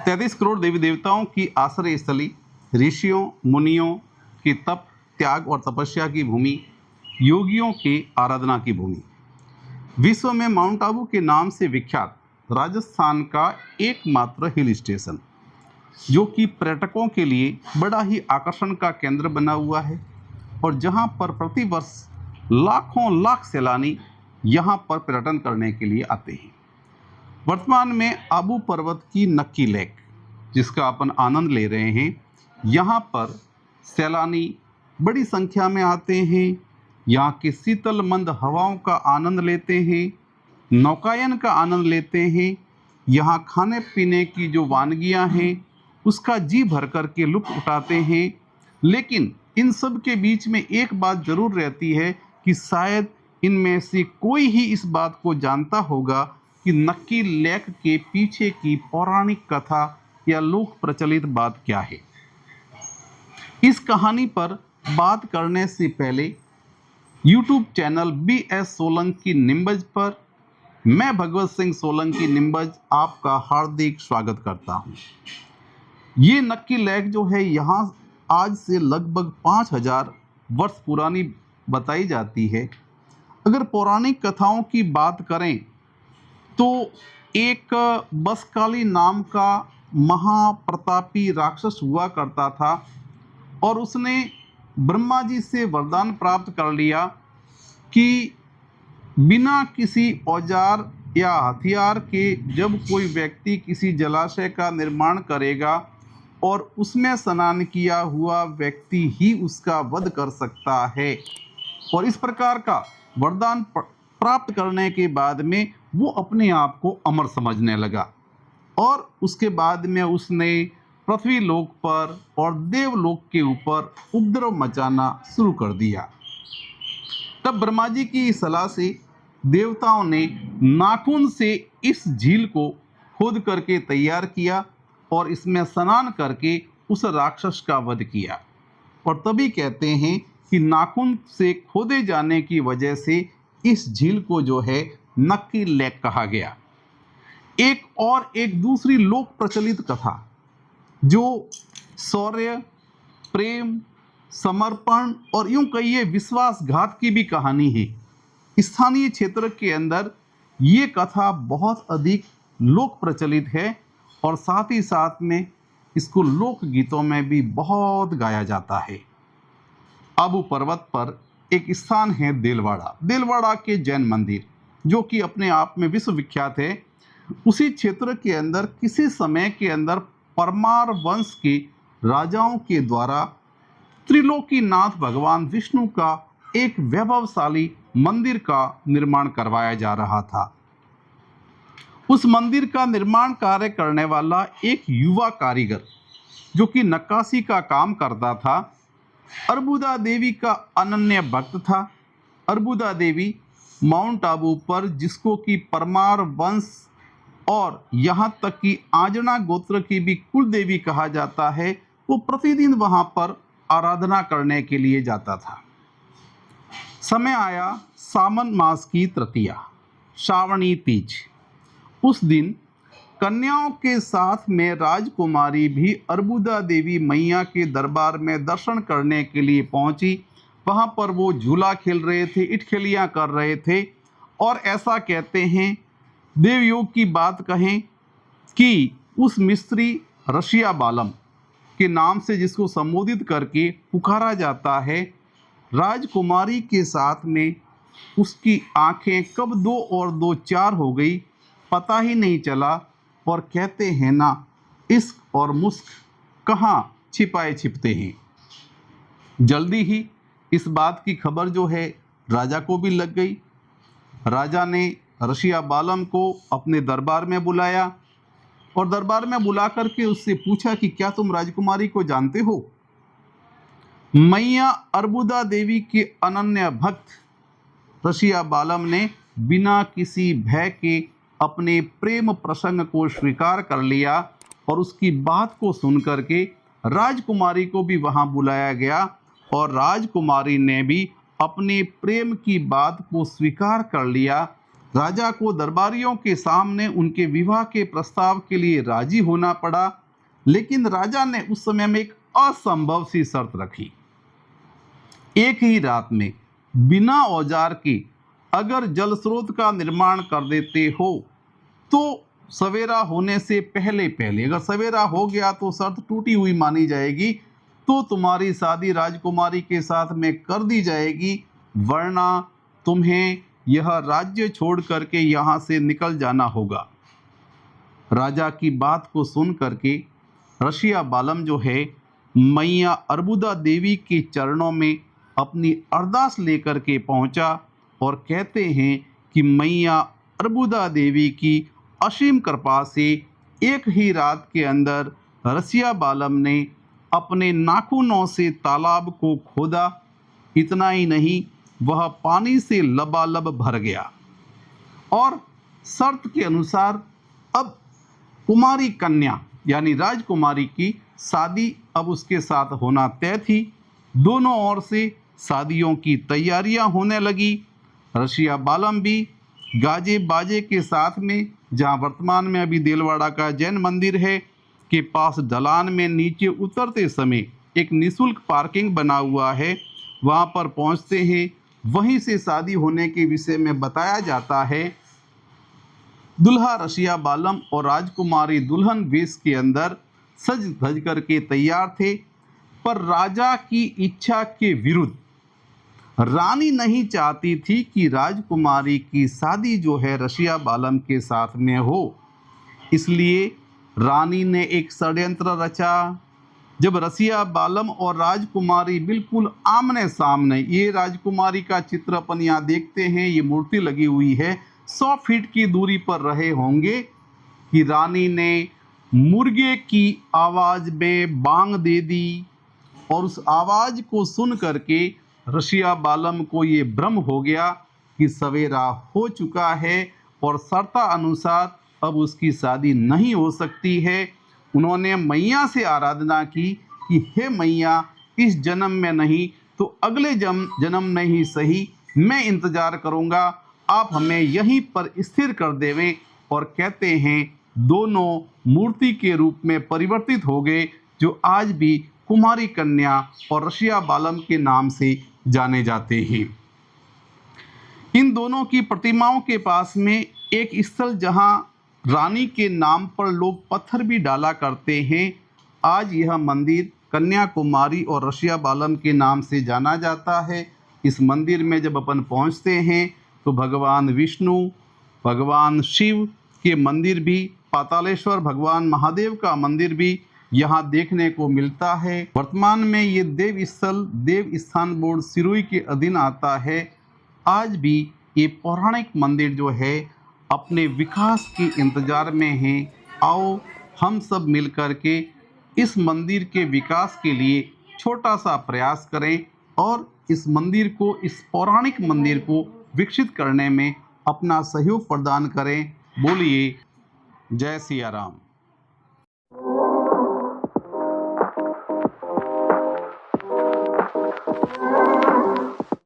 33 करोड़ देवी देवताओं की आश्रय स्थली, ऋषियों मुनियों की तप त्याग और तपस्या की भूमि, योगियों के आराधना की भूमि। विश्व में माउंट आबू के नाम से विख्यात राजस्थान का एकमात्र हिल स्टेशन, जो कि पर्यटकों के लिए बड़ा ही आकर्षण का केंद्र बना हुआ है और जहां पर प्रतिवर्ष लाखों लाख सैलानी यहां पर पर्यटन करने के लिए आते हैं। वर्तमान में आबू पर्वत की नक्की लेक, जिसका अपन आनंद ले रहे हैं, यहाँ पर सैलानी बड़ी संख्या में आते हैं। यहाँ की शीतल मंद हवाओं का आनंद लेते हैं, नौकायन का आनंद लेते हैं। यहाँ खाने पीने की जो वानगियाँ हैं उसका जी भर कर के लुत्फ उठाते हैं। लेकिन इन सब के बीच में एक बात जरूर रहती है कि शायद इनमें से कोई ही इस बात को जानता होगा कि नक्की लेक के पीछे की पौराणिक कथा या लोक प्रचलित बात क्या है। इस कहानी पर बात करने से पहले YouTube चैनल BS सोलंकी निम्बज पर मैं भगवत सिंह सोलंकी निम्बज आपका हार्दिक स्वागत करता हूं। ये नक्की लेक जो है यहाँ आज से लगभग 5000 वर्ष पुरानी बताई जाती है। अगर पौराणिक कथाओं की बात करें तो एक बसकाली नाम का महाप्रतापी राक्षस हुआ करता था और उसने ब्रह्मा जी से वरदान प्राप्त कर लिया कि बिना किसी औजार या हथियार के जब कोई व्यक्ति किसी जलाशय का निर्माण करेगा और उसमें स्नान किया हुआ व्यक्ति ही उसका वध कर सकता है। और इस प्रकार का वरदान प्राप्त करने के बाद में वो अपने आप को अमर समझने लगा और उसके बाद में उसने पृथ्वी लोक पर और देवलोक के ऊपर उपद्रव मचाना शुरू कर दिया। तब ब्रह्मा जी की सलाह से देवताओं ने नाखून से इस झील को खोद करके तैयार किया और इसमें स्नान करके उस राक्षस का वध किया। और तभी कहते हैं कि नाखून से खोदे जाने की वजह से इस झील को जो है नक्की लेक कहा गया। एक दूसरी लोक प्रचलित कथा जो शौर्य, प्रेम, समर्पण और यूं कहिए विश्वासघात की भी कहानी है। स्थानीय क्षेत्र के अंदर ये कथा बहुत अधिक लोक प्रचलित है और साथ ही साथ में इसको लोक गीतों में भी बहुत गाया जाता है। आबू पर्वत पर एक स्थान है देलवाड़ा के जैन मंदिर, जो कि अपने आप में विश्व विख्यात है। उसी क्षेत्र के अंदर किसी समय के अंदर परमार वंश के राजाओं के द्वारा त्रिलोकीनाथ भगवान विष्णु का एक वैभवशाली मंदिर का निर्माण करवाया जा रहा था। उस मंदिर का निर्माण कार्य करने वाला एक युवा कारीगर, जो कि नक्काशी का काम करता था, अर्बुदा देवी का अनन्य भक्त था। अर्बुदा देवी माउंट आबू पर, जिसको कि परमार वंश और यहाँ तक कि आजना गोत्र की भी कुल देवी कहा जाता है, वो प्रतिदिन वहाँ पर आराधना करने के लिए जाता था। समय आया सावन मास की तृतीया, श्रावणी तीज। उस दिन कन्याओं के साथ में राजकुमारी भी अर्बुदा देवी मैया के दरबार में दर्शन करने के लिए पहुंची। वहां पर वो झूला खेल रहे थे, इटखेलियां कर रहे थे और ऐसा कहते हैं, देवयोग की बात कहें कि उस मिस्त्री रशिया बालम के नाम से जिसको संबोधित करके पुकारा जाता है, राजकुमारी के साथ में उसकी आंखें कब 2 और 2 4 हो गई, पता ही नहीं चला। और कहते हैं ना, इश्क और मुस्क कहाँ छिपाए छिपते हैं। जल्दी ही इस बात की खबर जो है राजा को भी लग गई। राजा ने रशिया बालम को अपने दरबार में बुलाया और दरबार में बुला करके उससे पूछा कि क्या तुम राजकुमारी को जानते हो? मैया अर्बुदा देवी के अनन्य भक्त रशिया बालम ने बिना किसी भय के अपने प्रेम प्रसंग को स्वीकार कर लिया और उसकी बात को सुनकर के राजकुमारी को भी वहां बुलाया गया और राजकुमारी ने भी अपने प्रेम की बात को स्वीकार कर लिया राजा को दरबारियों के सामने उनके विवाह के प्रस्ताव के लिए राजी होना पड़ा, लेकिन राजा ने उस समय में एक असंभव सी शर्त रखी। एक ही रात में बिना औजार के अगर जल स्रोत का निर्माण कर देते हो तो सवेरा होने से पहले पहले, अगर सवेरा हो गया तो शर्त टूटी हुई मानी जाएगी, तो तुम्हारी शादी राजकुमारी के साथ में कर दी जाएगी, वरना तुम्हें यह राज्य छोड़ करके यहाँ से निकल जाना होगा। राजा की बात को सुन करके रशिया बालम जो है मैया अर्बुदा देवी के चरणों में अपनी अरदास लेकर के पहुंचा और कहते हैं कि मैया अर्बुदा देवी की असीम कृपा से एक ही रात के अंदर रसिया बालम ने अपने नाखूनों से तालाब को खोदा। इतना ही नहीं, वह पानी से लबालब भर गया और शर्त के अनुसार अब कुमारी कन्या यानी राजकुमारी की शादी अब उसके साथ होना तय थी। दोनों ओर से शादियों की तैयारियां होने लगी। रशिया बालम भी गाजे बाजे के साथ में, जहां वर्तमान में अभी देलवाड़ा का जैन मंदिर है के पास ढलान में नीचे उतरते समय एक निःशुल्क पार्किंग बना हुआ है, वहां पर पहुंचते हैं। वहीं से शादी होने के विषय में बताया जाता है। दुल्हा रशिया बालम और राजकुमारी दुल्हन वेश के अंदर सज धज करके तैयार थे, पर राजा की इच्छा के विरुद्ध रानी नहीं चाहती थी कि राजकुमारी की शादी जो है रशिया बालम के साथ में हो। इसलिए रानी ने एक षड्यंत्र रचा। जब रसिया बालम और राजकुमारी बिल्कुल आमने सामने, ये राजकुमारी का चित्र अपन यहाँ देखते हैं, ये मूर्ति लगी हुई है, 100 फीट की दूरी पर रहे होंगे कि रानी ने मुर्गे की आवाज़ में बांग दे दी और उस आवाज़ को सुन करके रशिया बालम को ये भ्रम हो गया कि सवेरा हो चुका है और शर्ता अनुसार अब उसकी शादी नहीं हो सकती है। उन्होंने मैया से आराधना की कि हे मैया, इस जन्म में नहीं तो अगले जन्म में ही सही मैं इंतज़ार करूँगा, आप हमें यहीं पर स्थिर कर देवें। और कहते हैं दोनों मूर्ति के रूप में परिवर्तित हो गए, जो आज भी कुमारी कन्या और रशिया बालम के नाम से जाने जाते हैं। इन दोनों की प्रतिमाओं के पास में एक स्थल जहां रानी के नाम पर लोग पत्थर भी डाला करते हैं, आज यह मंदिर कन्याकुमारी और रशिया बालम के नाम से जाना जाता है। इस मंदिर में जब अपन पहुंचते हैं तो भगवान विष्णु, भगवान शिव के मंदिर भी, पातालेश्वर भगवान महादेव का मंदिर भी यहाँ देखने को मिलता है। वर्तमान में ये देव स्थान बोर्ड सिरोही के अधीन आता है। आज भी ये पौराणिक मंदिर जो है अपने विकास के इंतजार में है। आओ हम सब मिलकर के इस मंदिर के विकास के लिए छोटा सा प्रयास करें और इस मंदिर को, इस पौराणिक मंदिर को विकसित करने में अपना सहयोग प्रदान करें। बोलिए जय सिया राम।